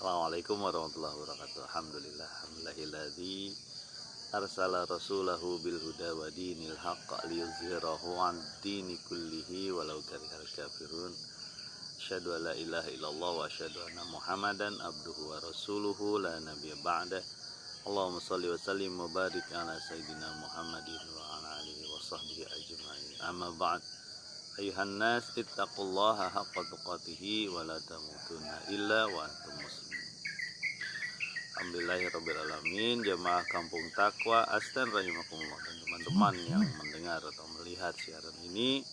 Assalamualaikum warahmatullahi wabarakatuh. Alhamdulillahilladzi arsala rasulahu bil huda wa dinil haqq liyuzhirahu 'ala dini kullihi walau karihal kafirun. Asyhadu an la ilaha illallah wa asyhadu anna Muhammadan abduhu wa rasuluhu la nabiyya ba'da. Allahumma shalli wa sallim wa barik ala sayyidina Muhammadin wa ala alihi wa sahbihi ajma'in. Amma ba'd. Ayuhan nas ittaqullaha haqqa tuqatih wa la tamutunna illa wa antum muslimun. Alhamdulillahirabbil alamin. Jamaah Kampung Takwa Astan rahimakumullah dan teman-teman yang mendengar atau melihat siaran ini.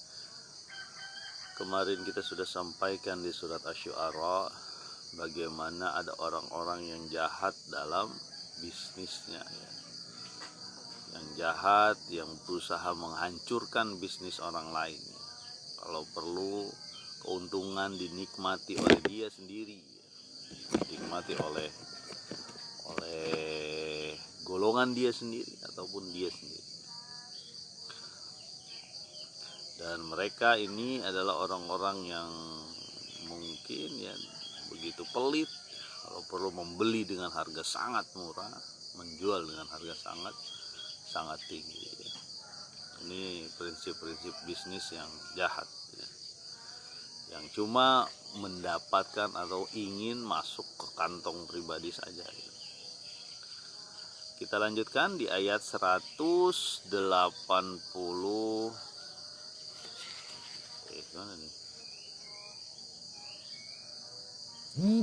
Kemarin kita sudah sampaikan di surat Asy-Syu'ara bagaimana ada orang-orang yang jahat dalam bisnisnya ya. Yang jahat, yang berusaha menghancurkan bisnis orang lain. Kalau perlu keuntungan dinikmati oleh dia sendiri, dinikmati oleh golongan dia sendiri ataupun dia sendiri. Dan mereka ini adalah orang-orang yang mungkin ya begitu pelit, kalau perlu membeli dengan harga sangat murah, menjual dengan harga sangat tinggi. Ini prinsip-prinsip bisnis yang jahat ya. Yang cuma mendapatkan atau ingin masuk ke kantong pribadi saja ya. Kita lanjutkan di ayat 180 gimana nih?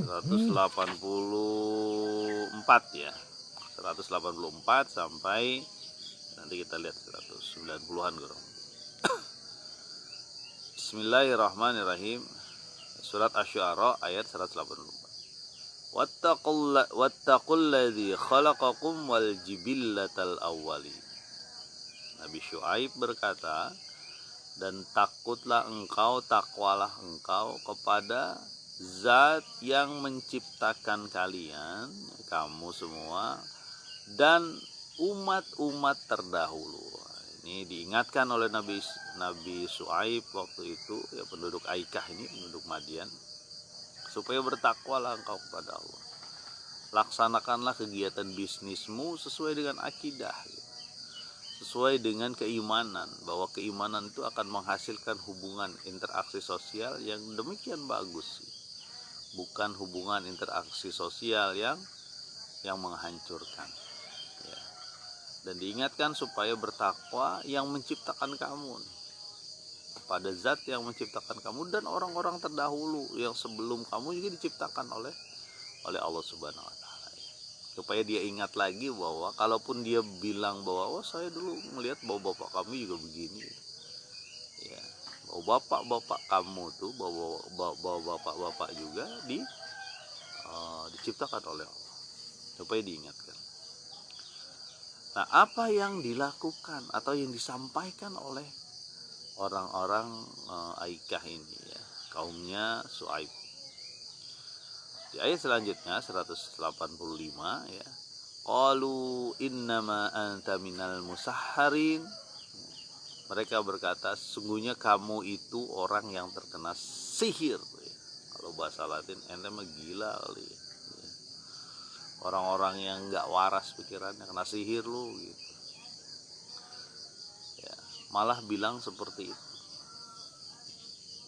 184 ya. 184 sampai nanti kita lihat 190-an kurang. Bismillahirrahmanirrahim. Surat Asy-Syu'ara ayat 184. Wattaqulladzi khalaqakum wal jibillatal awwali. Nabi Syuaib berkata, dan takwalah engkau kepada Zat yang menciptakan kalian, kamu semua, dan umat-umat terdahulu. Ini diingatkan oleh Nabi Syuaib waktu itu ya, penduduk Aikah ini, penduduk Madian, supaya bertakwalah engkau kepada Allah. Laksanakanlah kegiatan bisnismu sesuai dengan akidah, sesuai dengan keimanan, bahwa keimanan itu akan menghasilkan hubungan interaksi sosial yang demikian bagus, bukan hubungan interaksi sosial yang menghancurkan. Dan diingatkan supaya bertakwa yang menciptakan kamu, pada Zat yang menciptakan kamu dan orang-orang terdahulu yang sebelum kamu juga diciptakan oleh Allah Subhanahu wa taala. Supaya dia ingat lagi bahwa kalaupun dia bilang bahwa saya dulu melihat bahwa bapak kami juga begini. Ya, bahwa bapak-bapak kamu tuh, bahwa bapak-bapak juga diciptakan oleh Allah. Supaya diingatkan. Nah, apa yang dilakukan atau yang disampaikan oleh orang-orang Aikah ini ya, kaumnya Syuaib. Di ayat selanjutnya 185 ya. Qalu innama anta minal musahharin. Mereka berkata, sesungguhnya kamu itu orang yang terkena sihir ya. Kalau bahasa Latin ente mah gila kali ya. Orang-orang yang nggak waras pikirannya, kena sihir lu gitu ya, malah bilang seperti itu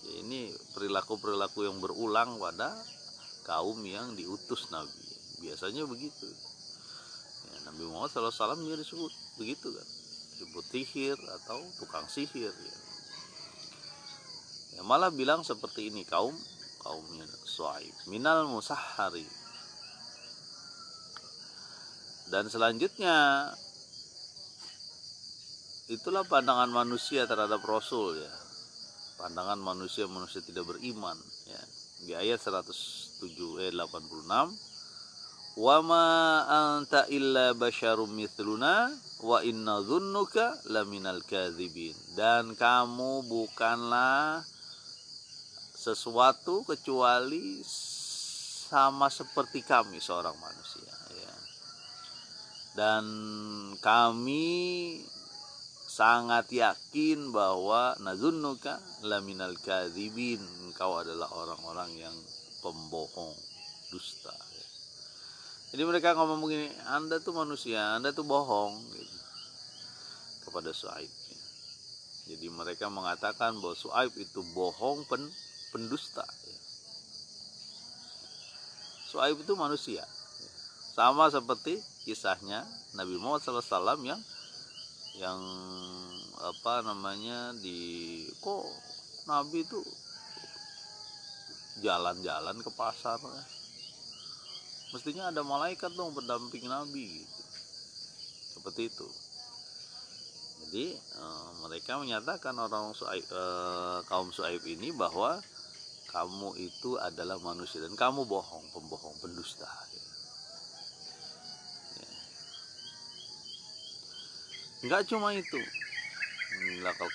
ya. Ini perilaku yang berulang pada kaum yang diutus Nabi, biasanya begitu ya. Nabi Muhammad SAW juga disebut begitu kan, disebut sihir atau tukang sihir ya. Malah bilang seperti ini kaumnya Syuaib, minal musahhari. Dan selanjutnya itulah pandangan manusia terhadap Rasul ya. Pandangan manusia tidak beriman ya. Di ayat 186, wa ma anta illa basyarum mithluna wa inna dhunnuka laminal kadzibin. Dan kamu bukanlah sesuatu kecuali sama seperti kami, seorang manusia ya. Dan kami sangat yakin bahwa nazunnuka laminal kadzibin, engkau adalah orang-orang yang pembohong, dusta. Jadi mereka ngomong begini, Anda tuh manusia, Anda tuh bohong gitu, kepada Syuaib. Jadi mereka mengatakan bahwa Syuaib itu bohong, pendusta. Syuaib itu manusia, sama seperti kisahnya Nabi Muhammad SAW yang apa namanya kok Nabi itu jalan-jalan ke pasar, mestinya ada malaikat dong pendamping Nabi gitu. Seperti itu. Jadi mereka menyatakan kaum Syuaib ini bahwa kamu itu adalah manusia dan kamu bohong, pembohong, pendusta. Enggak cuma itu.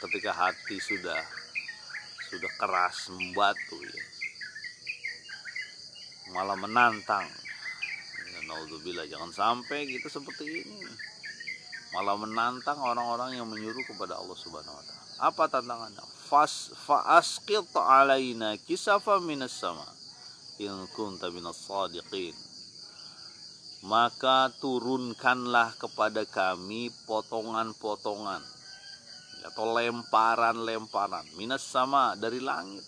Ketika hati sudah keras membatu ya, malah menantang. Naudzubillah, jangan sampai kita seperti ini. Malah menantang orang-orang yang menyuruh kepada Allah Subhanahu wa taala. Apa tantangannya? Fa'asqit 'alaina kisafan minas sama in kunta minas shadiqin. Maka turunkanlah kepada kami potongan-potongan atau lemparan-lemparan minas sama, dari langit.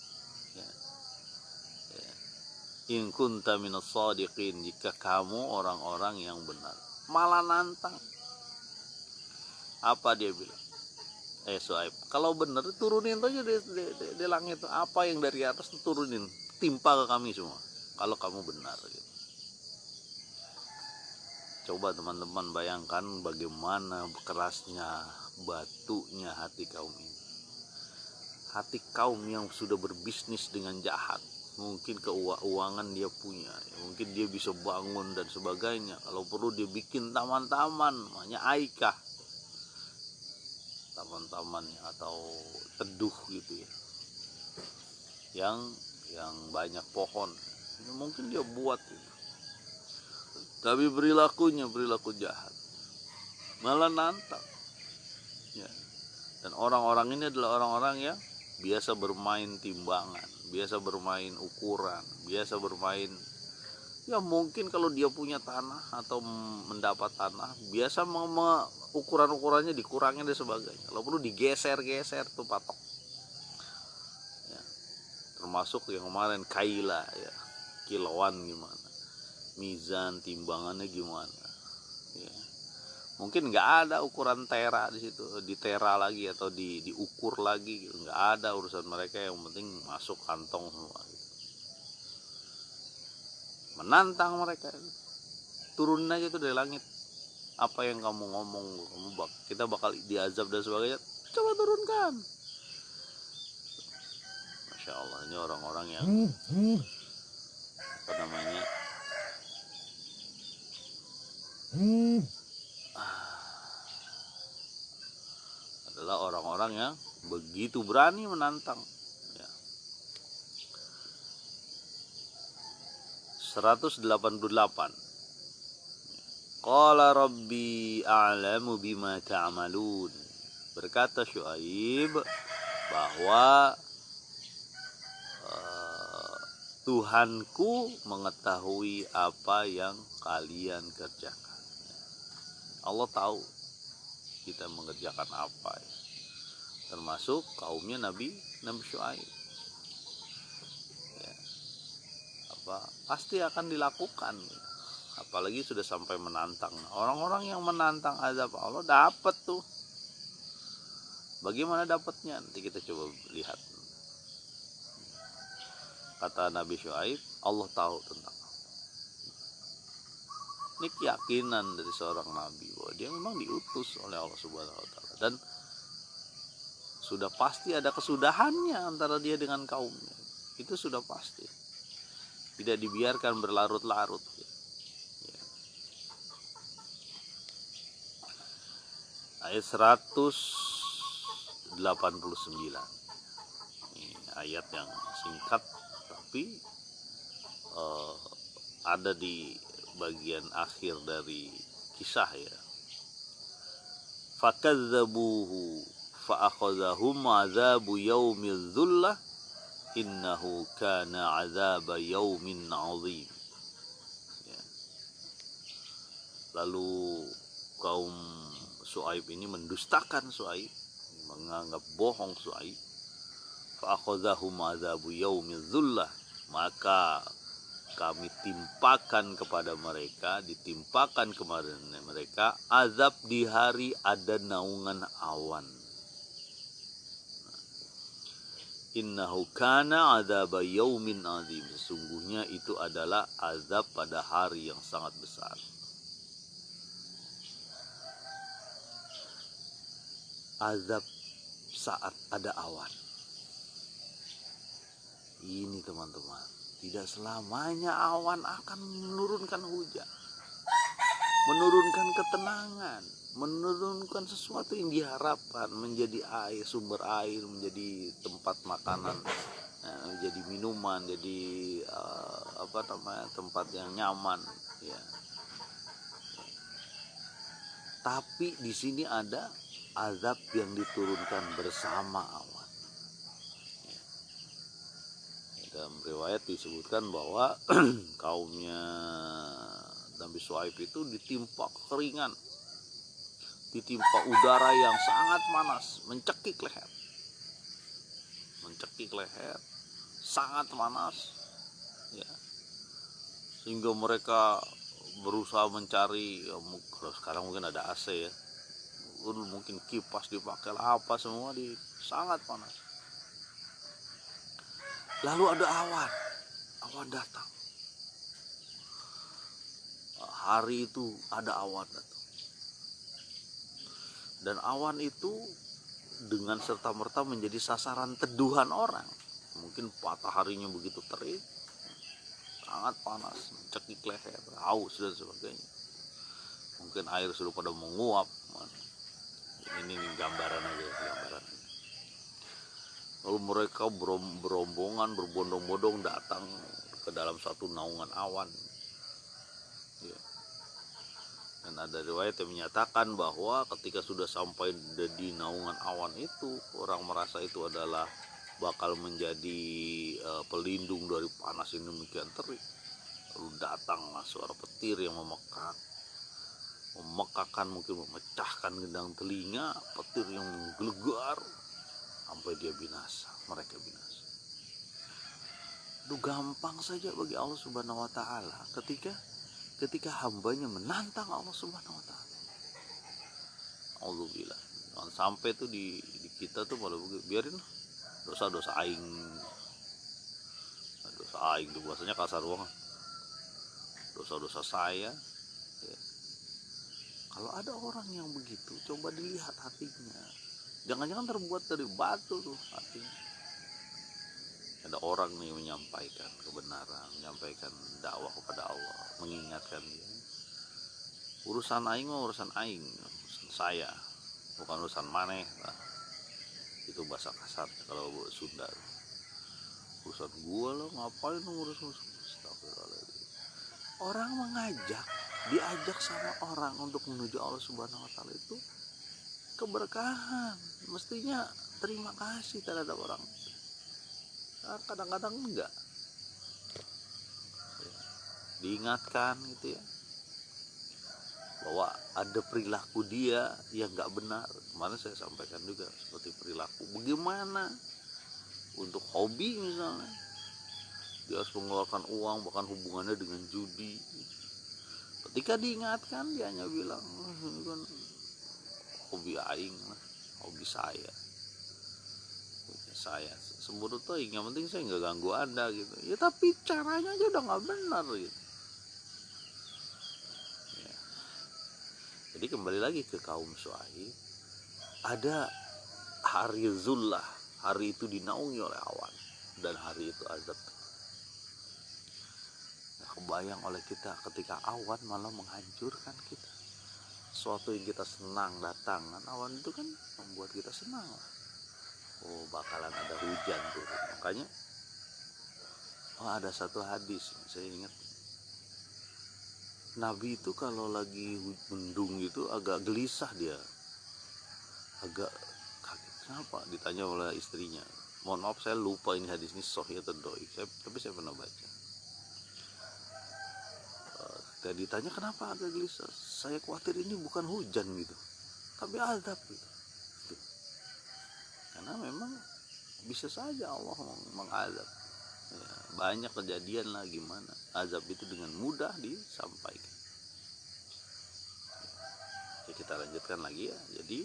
In kunta minas shadiqin, jika kamu orang-orang yang benar. Malah nantang. Apa dia bilang? Syuaib, kalau benar turunin aja di langit. Apa yang dari atas turunin, timpa ke kami semua kalau kamu benar gitu. Coba teman-teman bayangkan bagaimana kerasnya, batunya hati kaum ini. Hati kaum yang sudah berbisnis dengan jahat. Mungkin keuangan dia punya, mungkin dia bisa bangun dan sebagainya. Kalau perlu dia bikin taman-taman, namanya Aikah, taman-tamannya atau teduh gitu ya, yang banyak pohon. Mungkin dia buat gitu. Tapi perilaku jahat, malah nantang. Ya. Dan orang-orang ini adalah orang-orang yang biasa bermain timbangan, biasa bermain ukuran, biasa bermain, ya mungkin kalau dia punya tanah atau mendapat tanah, biasa ukuran-ukurannya dikurangin dan sebagainya. Kalau perlu digeser-geser tuh patok. Ya. Termasuk yang kemarin kaila ya, kiloan gimana, mizan timbangannya gimana. Ya. Mungkin nggak ada ukuran tera di situ, di tera lagi atau diukur lagi, gitu. Nggak ada urusan mereka, yang penting masuk kantong semua. Gitu. Menantang mereka, turunin aja tuh dari langit. Apa yang kamu ngomong, kita bakal diazab dan sebagainya, coba turunkan. Masya Allah, ini orang-orang yang apa namanya adalah orang-orang yang begitu berani menantang ya. 188. Qala rabbi a'lamu bima ta'malun. Berkata Syuaib bahwa Tuhanku mengetahui apa yang kalian kerjakan. Allah tahu kita mengerjakan apa ya. Termasuk kaumnya Nabi Syuaib ya. Pasti akan dilakukan ya. Apalagi sudah sampai menantang. Orang-orang yang menantang azab Allah dapat tuh. Bagaimana dapatnya? Nanti kita coba lihat. Kata Nabi Syuaib, Allah tahu tentang. Ini keyakinan dari seorang nabi bahwa dia memang diutus oleh Allah Subhanahu wa taala, dan sudah pasti ada kesudahannya antara dia dengan kaumnya. Itu sudah pasti. Tidak dibiarkan berlarut-larut. Ya. Ayat 189. Ini ayat yang singkat tapi ada di bagian akhir dari kisah ya. Fakadzabuhu fa'akhadhahum 'adzabu yaumil dzullah innahu kana 'adzaba yaumin 'adzim. Ya. Lalu kaum Syuaib ini mendustakan Syuaib, menganggap bohong Syuaib. Fa akhadhahum adzabu yaumidz dzullah, maka kami timpakan kepada mereka, ditimpakan kepada mereka azab di hari ada naungan awan. Innahu kana adzaba yaumin adzim, sesungguhnya itu adalah azab pada hari yang sangat besar. Azab saat ada awan. Ini teman-teman, tidak selamanya awan akan menurunkan hujan, menurunkan ketenangan, menurunkan sesuatu yang diharapkan, menjadi air, sumber air, menjadi tempat makanan, menjadi minuman, jadi tempat yang nyaman, ya. Tapi di sini ada azab yang diturunkan bersama awan. Dalam riwayat disebutkan bahwa kaumnya Nabi Syuaib itu ditimpa kekeringan, ditimpa udara yang sangat panas, mencekik leher, sangat panas, ya. Sehingga mereka berusaha mencari, ya, kalau sekarang mungkin ada AC ya, mungkin kipas dipakai apa semua, sangat panas. Lalu ada awan datang. Hari itu ada awan datang. Dan awan itu dengan serta-merta menjadi sasaran teduhan orang. Mungkin mataharinya begitu terik, sangat panas, mencekik leher, haus dan sebagainya. Mungkin air sudah pada menguap. Ini gambaran aja. Lalu mereka berombongan, berbondong-bondong datang ke dalam satu naungan awan, ya. Dan ada riwayat yang menyatakan bahwa ketika sudah sampai di naungan awan itu, orang merasa itu adalah bakal menjadi pelindung dari panas yang demikian terik. Lalu datanglah suara petir yang memekakkan, mungkin memecahkan gendang telinga, petir yang menggelegar sampai dia binasa, mereka binasa. Itu gampang saja bagi Allah Subhanahu wa taala ketika hambanya menantang Allah Subhanahu wa taala. Alhamdulillah. Jangan sampai tuh di kita tuh malah biarin dosa-dosa aing. Dosa aing itu bahasanya kasar banget. Dosa-dosa saya, ya. Kalau ada orang yang begitu, coba dilihat hatinya. Jangan-jangan terbuat dari batu tuh hatinya. Ada orang nih menyampaikan kebenaran, menyampaikan dakwah kepada Allah, mengingatkan dia. Urusan aing mah urusan aing, urusan saya, bukan urusan maneh. Nah, itu bahasa kasar kalau Sunda. Urusan gua lo, ngapain lo ngurus-ngurus? Astagfirullahaladzim. Orang diajak sama orang untuk menuju Allah Subhanahu wa taala itu keberkahan, mestinya terima kasih terhadap orang. Nah, kadang-kadang enggak, diingatkan gitu ya, bahwa ada perilaku dia yang enggak benar. Kemarin saya sampaikan juga seperti perilaku bagaimana untuk hobi misalnya, dia harus mengeluarkan uang, bahkan hubungannya dengan judi. Ketika diingatkan, dia hanya bilang, ini kan hobi aing, hobi saya sembunut tuh, yang penting saya nggak ganggu anda gitu ya. Tapi caranya aja udah nggak benar gitu ya. Jadi kembali lagi ke kaum Syuaib, ada hari zullah, hari itu dinaungi oleh awan, dan hari itu azab. Nah, kebayang oleh kita ketika awan malah menghancurkan kita. Suatu yang kita senang datang, kan awan itu kan membuat kita senang. Oh, bakalan ada hujan tuh. Makanya ada satu hadis saya ingat, Nabi itu kalau lagi mendung itu agak gelisah, dia agak kaget. Kenapa? Ditanya oleh istrinya. Mohon maaf saya lupa ini hadis ini sahih atau dhaif, tapi saya pernah baca. Dan ditanya kenapa agak gelisah, saya khawatir ini bukan hujan gitu, tapi azab gitu. Karena memang bisa saja Allah mengazab. Ya, banyak kejadian lah gimana azab itu dengan mudah disampaikan. Ya, kita lanjutkan lagi ya. Jadi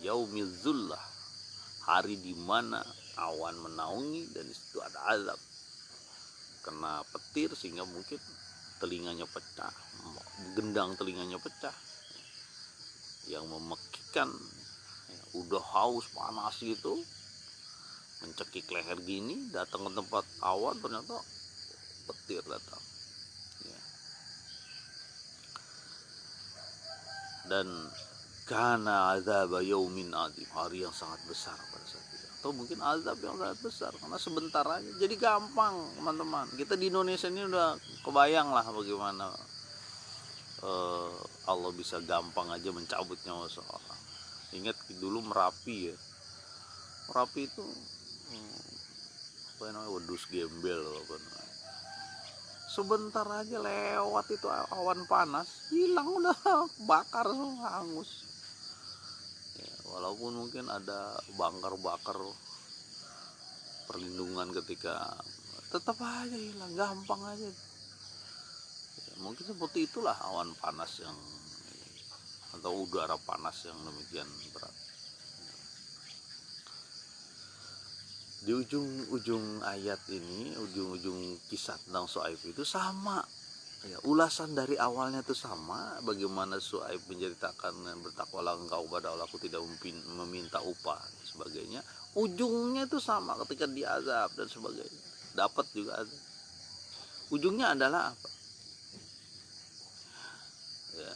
yaumil zullah, hari di mana awan menaungi dan itu ada azab. Kena petir sehingga mungkin telinganya pecah, gendang telinganya pecah, yang memekikkan, ya, udah haus panas gitu, mencekik leher gini, datang ke tempat awan ternyata petir datang, ya. Dan kana azab yaumin adim, hari yang sangat besar pada saat itu, atau mungkin azab yang sangat besar karena sebentar aja. Jadi gampang teman-teman, kita di Indonesia ini udah kebayang lah bagaimana Allah bisa gampang aja mencabut nyawa seorang. Ingat dulu Merapi ya, Merapi itu apa namanya, wedus gembel apa namanya. Sebentar aja lewat itu awan panas, hilang udah bakar semua, hangus. Ya, walaupun mungkin ada bakar perlindungan ketika, tetap aja hilang, gampang aja. Ya, mungkin seperti itulah awan panas yang, atau udara panas yang demikian berat. Di ujung-ujung ayat ini, ujung-ujung kisah tentang Syuaib itu sama ya, ulasan dari awalnya itu sama. Bagaimana Syuaib menceritakan dan bertakwalah engkau pada Allah, aku tidak meminta upah dan sebagainya. Ujungnya itu sama ketika diazab dan sebagainya, dapat juga azab. Ujungnya adalah apa ya,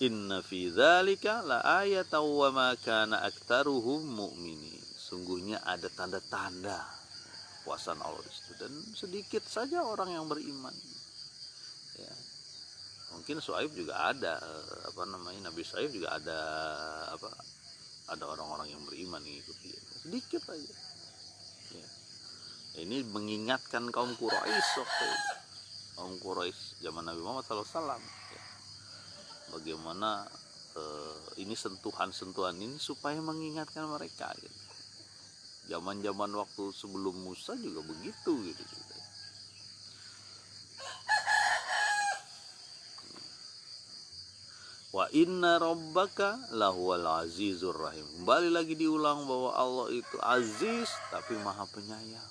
inna fi dzalika la ayatan wa ma kana aktsaruhum mu'minin. Sungguhnya ada tanda-tanda kekuasaan Allah di situ, dan sedikit saja orang yang beriman. Ya. Mungkin Syuaib juga ada Nabi Syuaib juga ada orang-orang yang beriman mengikuti, sedikit aja. Ya. Ini mengingatkan kaum Quraisy waktu itu, kaum Quraisy zaman Nabi Muhammad SAW. Ya. Bagaimana ini sentuhan-sentuhan ini supaya mengingatkan mereka gitu. Zaman-zaman waktu sebelum Musa juga begitu gitu. Wa inna rabbaka lahuwal azizur rahim. Kembali lagi diulang bahwa Allah itu aziz tapi maha penyayang.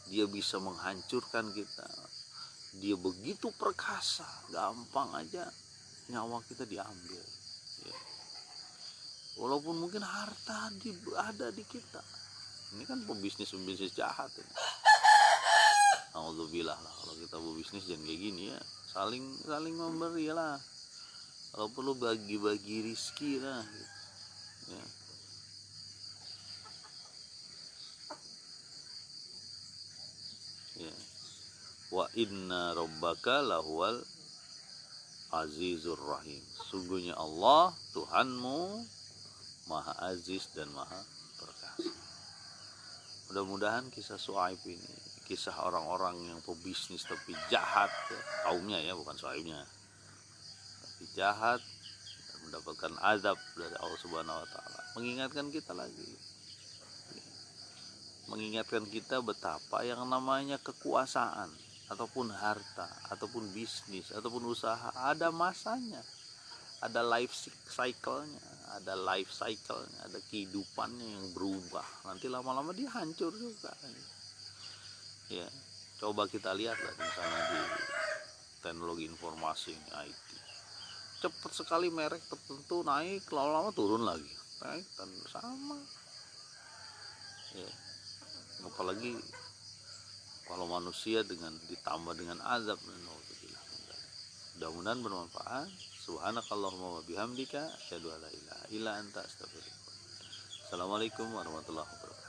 Dia bisa menghancurkan kita. Dia begitu perkasa, gampang aja nyawa kita diambil. Ya. Walaupun mungkin harta ada di kita. Ini kan pebisnis jahat ini. Alhamdulillah lah, kalau kita berbisnis jangan kayak gini ya. Saling memberi lah. Kalau perlu bagi-bagi rizki lah. Ya. Ya. Wa inna rabbaka lahuwal azizur rahim. Sungguhnya Allah Tuhanmu maha aziz dan maha perkasa. Mudah-mudahan kisah Syuaib ini, kisah orang-orang yang pebisnis tapi jahat ya, kaumnya ya, bukan Syuaibnya, tapi jahat dan mendapatkan azab dari Allah Subhanahu wa taala, mengingatkan kita lagi. Mengingatkan kita betapa yang namanya kekuasaan ataupun harta ataupun bisnis ataupun usaha ada masanya. Ada life cycle-nya, ada kehidupannya yang berubah. Nanti lama-lama dia hancur juga. Ya, coba kita lihatlah misalnya di teknologi informasi IT. Cepat sekali merek tertentu naik, lama-lama turun lagi. Naik dan sama. Ya. Apalagi kalau manusia ditambah dengan azab, mudah-mudahan bermanfaat. Subhanakallahumma wa bihamdika asyhadu an la ilaha illa anta astaghfiruka. Assalamualaikum warahmatullahi wabarakatuh.